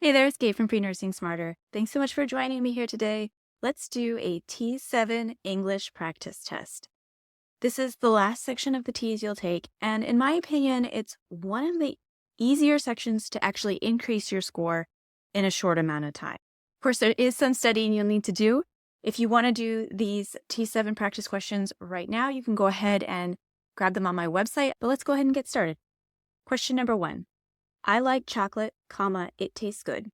Hey there, it's Gabe from Pre-Nursing Smarter. Thanks so much for joining me here today. Let's do a T7 English practice test. This is the last section of the T's you'll take, and in my opinion, it's one of the easier sections to actually increase your score in a short amount of time. Of course, there is some studying you'll need to do. If you want to do these T7 practice questions right now, you can go ahead and grab them on my website, but let's go ahead and get started. Question number 1. I like chocolate, it tastes good.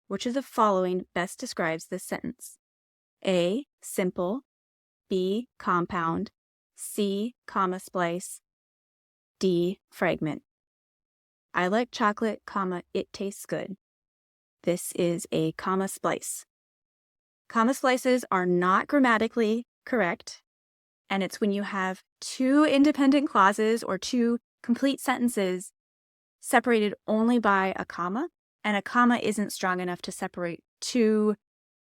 Which of the following best describes this sentence? A, simple, B, compound, C, comma splice, D, fragment. I like chocolate, it tastes good. This is a comma splice. Comma splices are not grammatically correct, and it's when you have two independent clauses or two complete sentences separated only by a comma, and a comma isn't strong enough to separate two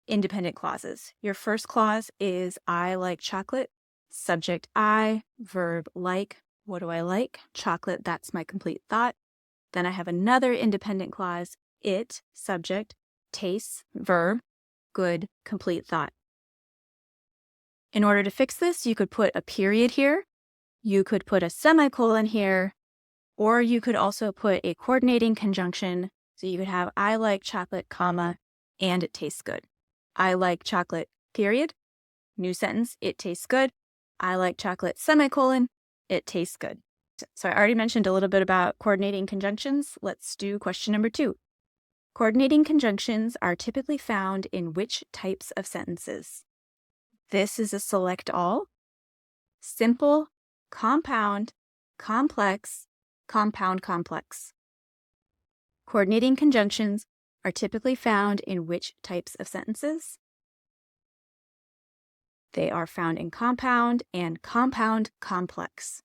independent clauses. Your first clause is I like chocolate, subject I, verb like. What do I like? Chocolate, that's my complete thought. Then I have another independent clause, it, subject, tastes, verb, good, complete thought. In order to fix this, you could put a period here, you could put a semicolon here, or you could also put a coordinating conjunction. So you could have I like chocolate, comma, and it tastes good. I like chocolate, period. New sentence, it tastes good. I like chocolate, semicolon, it tastes good. So I already mentioned a little bit about coordinating conjunctions. Let's do question number 2. Coordinating conjunctions are typically found in which types of sentences? This is a select all, simple, compound, complex, compound complex. Coordinating conjunctions are typically found in which types of sentences? They are found in compound and compound complex.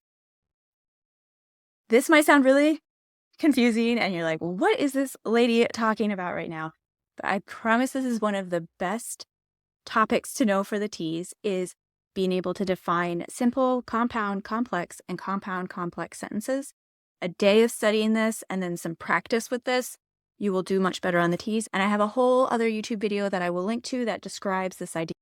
This might sound really confusing and you're like, well, what is this lady talking about right now? But I promise this is one of the best topics to know for the T's is being able to define simple, compound, complex, and compound complex sentences. A day of studying this and then some practice with this, you will do much better on the T's. And I have a whole other YouTube video that I will link to that describes this idea.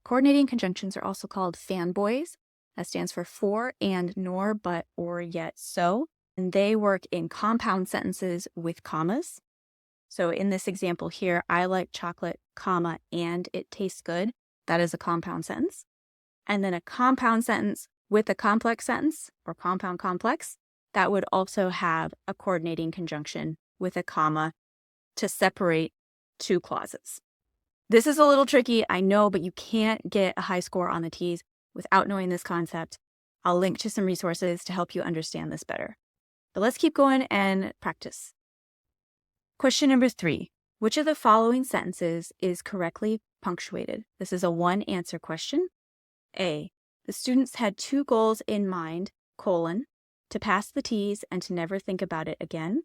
Coordinating conjunctions are also called fanboys. That stands for and, nor, but, or, yet, so. And they work in compound sentences with commas. So in this example here, I like chocolate, comma, and it tastes good. That is a compound sentence. And then a compound sentence with a complex sentence, or compound complex, that would also have a coordinating conjunction with a comma to separate two clauses. This is a little tricky, I know, but you can't get a high score on the T's without knowing this concept. I'll link to some resources to help you understand this better. But let's keep going and practice. Question number 3. Which of the following sentences is correctly punctuated? This is a one-answer question. A. The students had 2 goals in mind, to pass the T's and to never think about it again.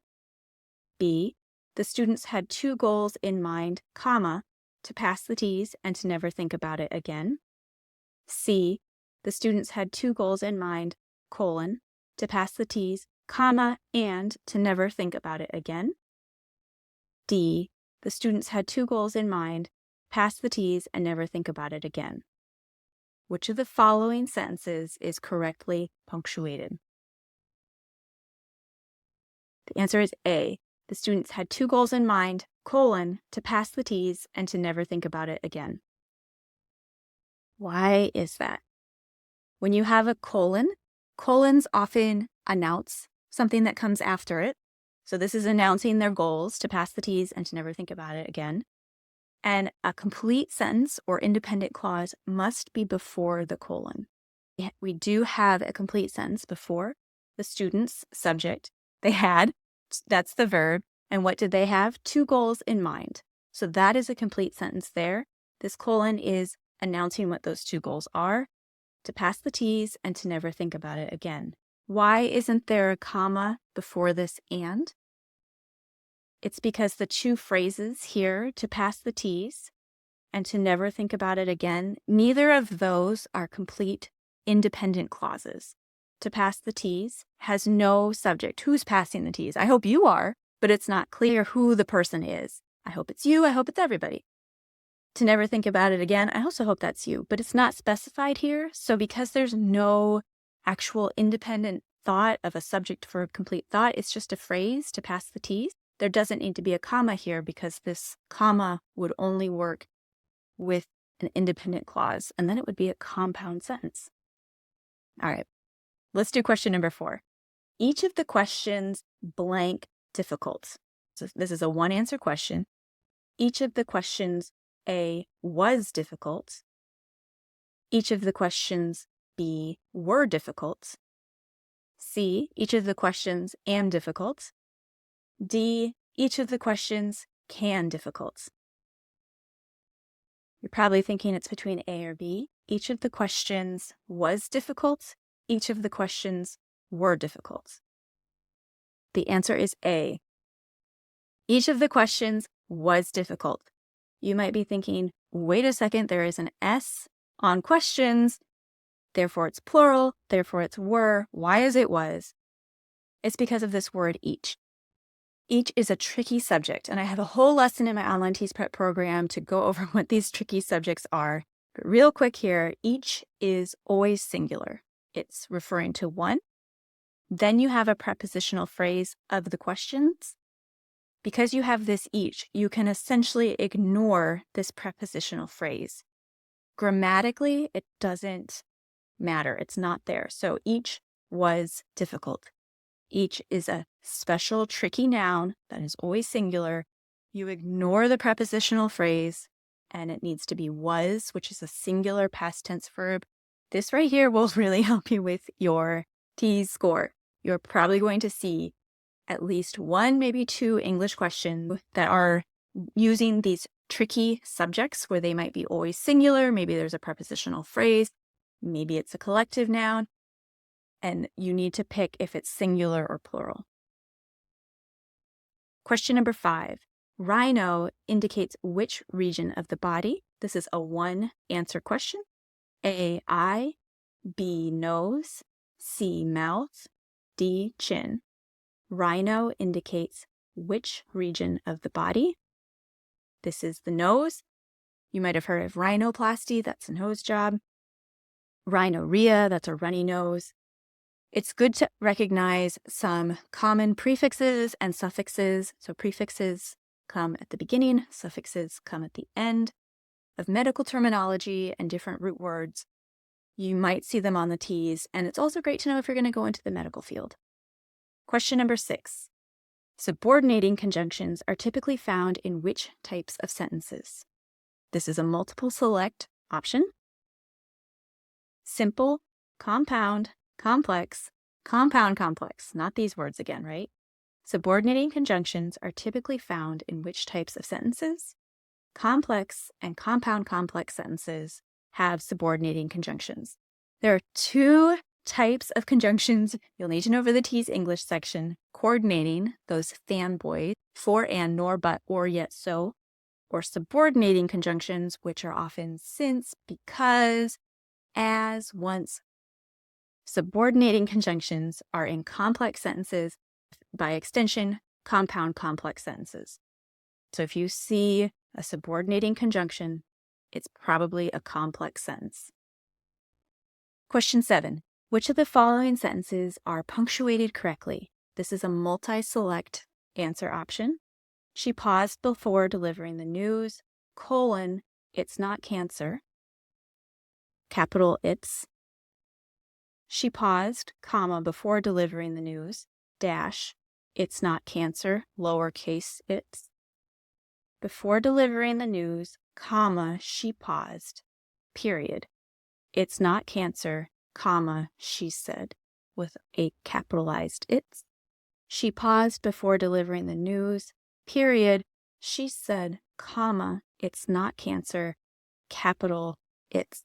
B. The students had 2 goals in mind, to pass the T's and to never think about it again. C. The students had 2 goals in mind, to pass the T's, and to never think about it again. D. The students had 2 goals in mind, pass the T's and never think about it again. Which of the following sentences is correctly punctuated? The answer is A. The students had 2 goals in mind, to pass the T's and to never think about it again. Why is that? When you have a colons often announce something that comes after it. So this is announcing their goals to pass the T's and to never think about it again. And a complete sentence or independent clause must be before the colon. We do have a complete sentence before the students, subject. They had, that's the verb. And what did they have? 2 goals in mind. So that is a complete sentence there. This colon is announcing what those 2 goals are, to pass the T's and to never think about it again. Why isn't there a comma before this and? It's because the 2 phrases here, to pass the T's and to never think about it again, neither of those are complete independent clauses. To pass the T's has no subject. Who's passing the T's? I hope you are, but it's not clear who the person is. I hope it's you. I hope it's everybody. To never think about it again. I also hope that's you, but it's not specified here. So because there's no actual independent thought of a subject for a complete thought, it's just a phrase to pass the TEAS. There doesn't need to be a comma here because this comma would only work with an independent clause, and then it would be a compound sentence. All right, let's do question number 4. Each of the questions blank difficult. So this is a one-answer question. Each of the questions A was difficult. Each of the questions B were difficult. C, each of the questions am difficult. D, each of the questions can difficult. You're probably thinking it's between A or B. Each of the questions was difficult. Each of the questions were difficult. The answer is A. Each of the questions was difficult. You might be thinking, wait a second, there is an S on questions, therefore it's plural, therefore it's were. Why is it was? It's because of this word each. Each is a tricky subject, and I have a whole lesson in my online TEAS prep program to go over what these tricky subjects are. But real quick here, each is always singular. It's referring to one. Then you have a prepositional phrase of the questions. Because you have this each, you can essentially ignore this prepositional phrase. Grammatically, it doesn't matter. It's not there. So each was difficult. Each is a special tricky noun that is always singular. You ignore the prepositional phrase, and it needs to be was, which is a singular past tense verb. This right here will really help you with your TEAS score. You're probably going to see at least one, maybe two English questions that are using these tricky subjects where they might be always singular. Maybe there's a prepositional phrase. Maybe it's a collective noun. And you need to pick if it's singular or plural. Question number 5. Rhino indicates which region of the body. This is a one-answer question. A, eye. B, nose. C, mouth. D, chin. Rhino indicates which region of the body. This is the nose. You might have heard of rhinoplasty. That's a nose job. Rhinorrhea, that's a runny nose. It's good to recognize some common prefixes and suffixes. So prefixes come at the beginning, suffixes come at the end of medical terminology and different root words. You might see them on the TEAS, and it's also great to know if you're going to go into the medical field. Question number 6. Subordinating conjunctions are typically found in which types of sentences? This is a multiple select option. Simple, compound, complex, compound complex, not these words again, right? Subordinating conjunctions are typically found in which types of sentences? Complex and compound complex sentences have subordinating conjunctions. There are 2 types of conjunctions you'll need to know for the TEAS English section. Coordinating, those fanboys, for and, nor, but, or, yet, so. Or subordinating conjunctions, which are often since, because, as, once. Subordinating conjunctions are in complex sentences, by extension, compound complex sentences. So if you see a subordinating conjunction, it's probably a complex sentence. Question 7. Which of the following sentences are punctuated correctly? This is a multi-select answer option. She paused before delivering the news, colon, it's not cancer, capital it's. She paused, comma, before delivering the news, dash, it's not cancer, lowercase it's. Before delivering the news, comma, she paused, period. It's not cancer, comma, she said, with a capitalized it's. She paused before delivering the news, period. She said, comma, it's not cancer, capital it's.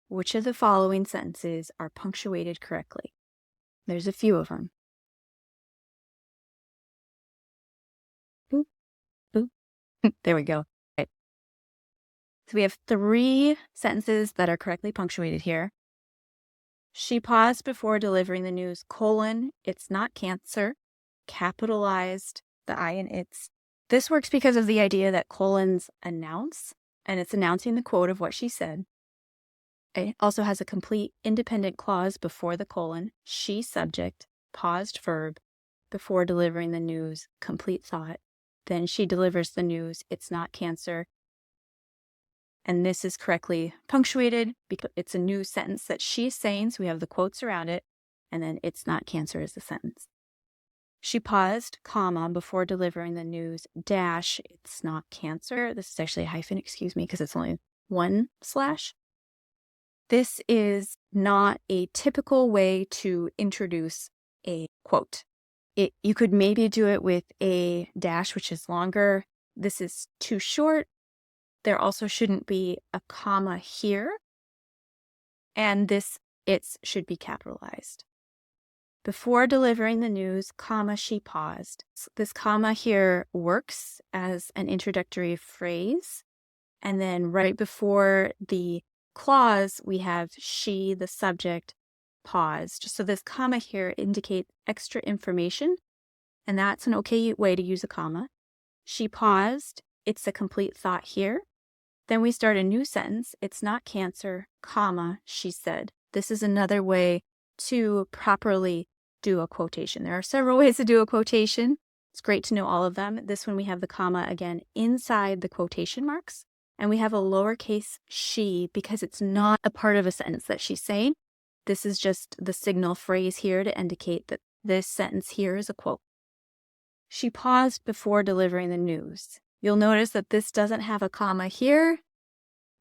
Which of the following sentences are punctuated correctly? There's a few of them. Boop, boop. There we go. Right. So we have 3 sentences that are correctly punctuated here. She paused before delivering the news, colon, it's not cancer, capitalized the I in its. This works because of the idea that colons announce, and it's announcing the quote of what she said. It also has a complete independent clause before the colon, she subject, paused verb, before delivering the news, complete thought. Then she delivers the news, it's not cancer. And this is correctly punctuated because it's a new sentence that she's saying, so we have the quotes around it, and then it's not cancer is the sentence. She paused, comma, before delivering the news, dash, it's not cancer. This is actually a hyphen, excuse me, because it's only one slash. This is not a typical way to introduce a quote. You could maybe do it with a dash, which is longer. This is too short. There also shouldn't be a comma here. And it should be capitalized. Before delivering the news, comma, she paused. This comma here works as an introductory phrase. And then right before the clause, we have she, the subject, paused. So this comma here indicates extra information, and that's an okay way to use a comma. She paused. It's a complete thought here. Then we start a new sentence. It's not cancer, comma, she said. This is another way to properly do a quotation. There are several ways to do a quotation. It's great to know all of them. This one we have the comma again inside the quotation marks. And we have a lowercase she because it's not a part of a sentence that she's saying. This is just the signal phrase here to indicate that this sentence here is a quote. She paused before delivering the news. You'll notice that this doesn't have a comma here.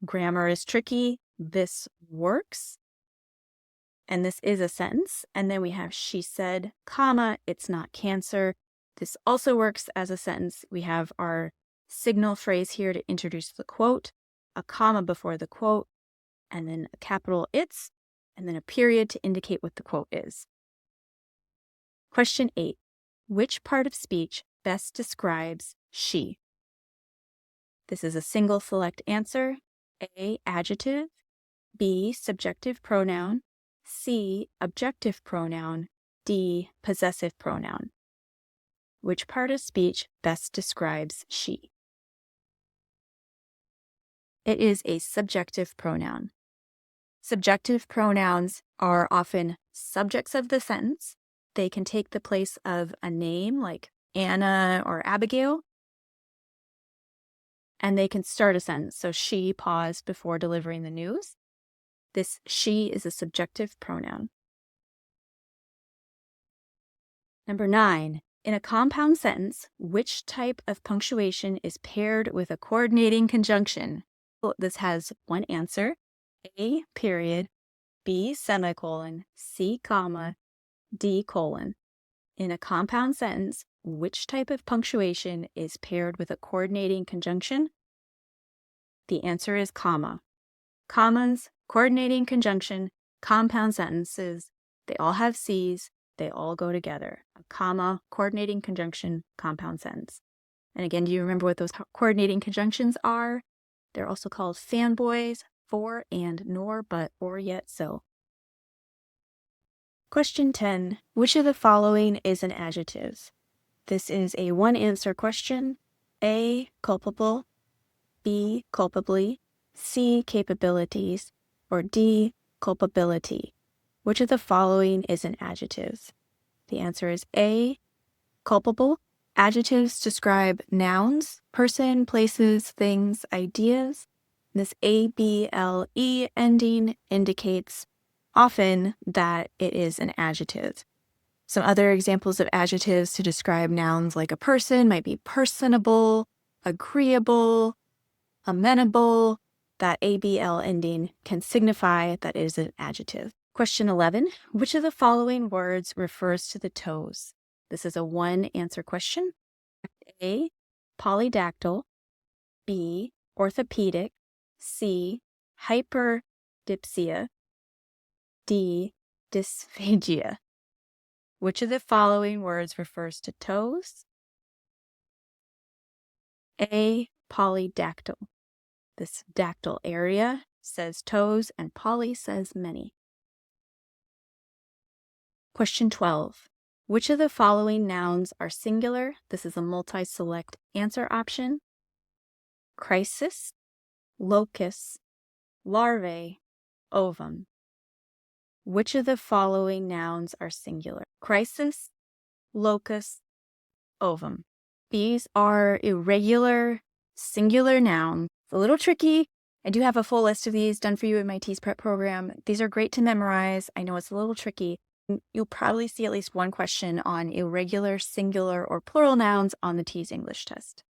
Grammar is tricky. This works. And this is a sentence. And then we have she said, comma, it's not cancer. This also works as a sentence. We have our signal phrase here to introduce the quote, a comma before the quote, and then a capital it's, and then a period to indicate what the quote is. Question 8. Which part of speech best describes she? This is a single select answer. A, adjective. B, subjective pronoun. C, objective pronoun. D, possessive pronoun. Which part of speech best describes she? It is a subjective pronoun. Subjective pronouns are often subjects of the sentence. They can take the place of a name like Anna or Abigail. And they can start a sentence. So she paused before delivering the news. This she is a subjective pronoun. Number 9. In a compound sentence, which type of punctuation is paired with a coordinating conjunction? This has one answer. A, period. B, semicolon. C, comma. D, colon. In a compound sentence, which type of punctuation is paired with a coordinating conjunction? The answer is comma. Commas, coordinating conjunction, compound sentences, they all have C's, they all go together. A comma, coordinating conjunction, compound sentence. And again, do you remember what those coordinating conjunctions are? They're also called fanboys, for and nor, but, or yet so. Question 10. Which of the following is an adjective? This is a one-answer question. A, culpable. B, culpably. C, capabilities. Or D, culpability. Which of the following is an adjective? The answer is A, culpable. Adjectives describe nouns, person, places, things, ideas. This able ending indicates often that it is an adjective. Some other examples of adjectives to describe nouns like a person might be personable, agreeable, amenable. That ABL ending can signify that it is an adjective. Question 11. Which of the following words refers to the toes? This is a one-answer question. A, polydactyl. B, orthopedic. C, hyperdipsia. D, dysphagia. Which of the following words refers to toes? A, polydactyl. This dactyl area says toes and poly says many. Question 12. Which of the following nouns are singular? This is a multi-select answer option. Crisis, locus, larvae, ovum. Which of the following nouns are singular? Crisis, locus, ovum. These are irregular, singular nouns. It's a little tricky. I do have a full list of these done for you in my TEAS prep program. These are great to memorize. I know it's a little tricky. You'll probably see at least one question on irregular, singular, or plural nouns on the TEAS English test.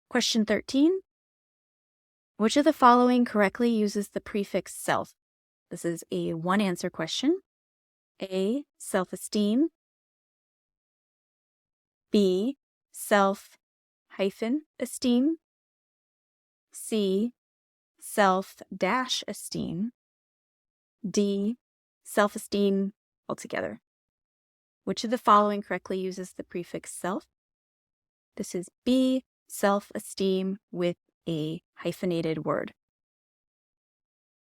Question 13. Which of the following correctly uses the prefix self? This is a one-answer question. A, self-esteem. B, self-esteem. C, self-esteem. D, self-esteem altogether. Which of the following correctly uses the prefix self? This is B, self-esteem with a hyphenated word.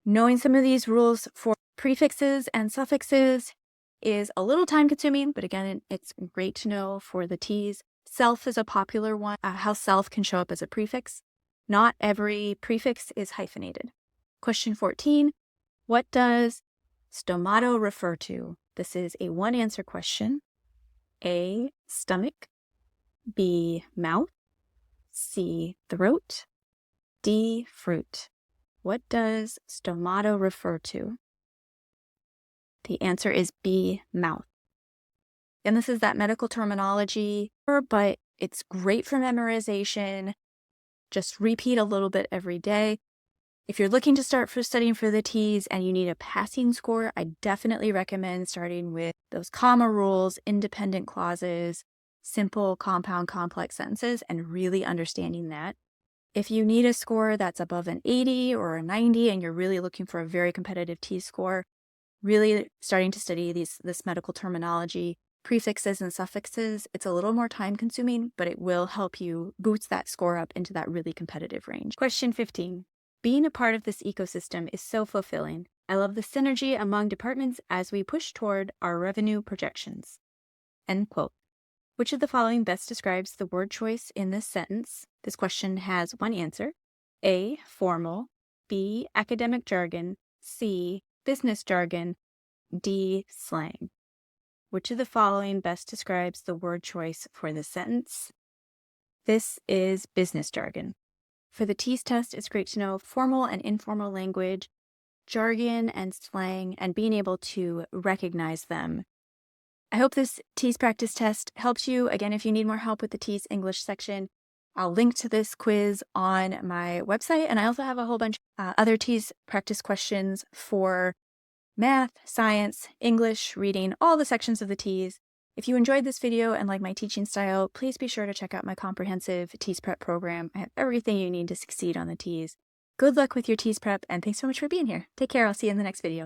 Knowing some of these rules for prefixes and suffixes is a little time consuming, but again, it's great to know for the TEAS. Self is a popular one, how self can show up as a prefix. Not every prefix is hyphenated. Question 14, what does stomato refer to? This is a one-answer question. A, stomach. B, mouth. C, throat. D, fruit. What does stomato refer to? The answer is B, mouth. And this is that medical terminology, but it's great for memorization. Just repeat a little bit every day. If you're looking to start studying for the TEAS and you need a passing score, I definitely recommend starting with those comma rules, independent clauses, simple, compound, complex sentences, and really understanding that. If you need a score that's above an 80 or a 90 and you're really looking for a very competitive TEAS score, really starting to study this medical terminology, prefixes and suffixes, it's a little more time consuming, but it will help you boost that score up into that really competitive range. Question 15. Being a part of this ecosystem is so fulfilling. I love the synergy among departments as we push toward our revenue projections. End quote. Which of the following best describes the word choice in this sentence? This question has one answer. A, formal. B, academic jargon. C, business jargon. D, slang. Which of the following best describes the word choice for this sentence? This is business jargon. For the TEAS test, it's great to know formal and informal language, jargon and slang, and being able to recognize them. I hope this TEAS practice test helps you. Again, if you need more help with the TEAS English section, I'll link to this quiz on my website, and I also have a whole bunch of other TEAS practice questions for math, science, English, reading, all the sections of the TEAS. If you enjoyed this video and like my teaching style, please be sure to check out my comprehensive TEAS prep program. I have everything you need to succeed on the TEAS. Good luck with your TEAS prep, and thanks so much for being here. Take care. I'll see you in the next video.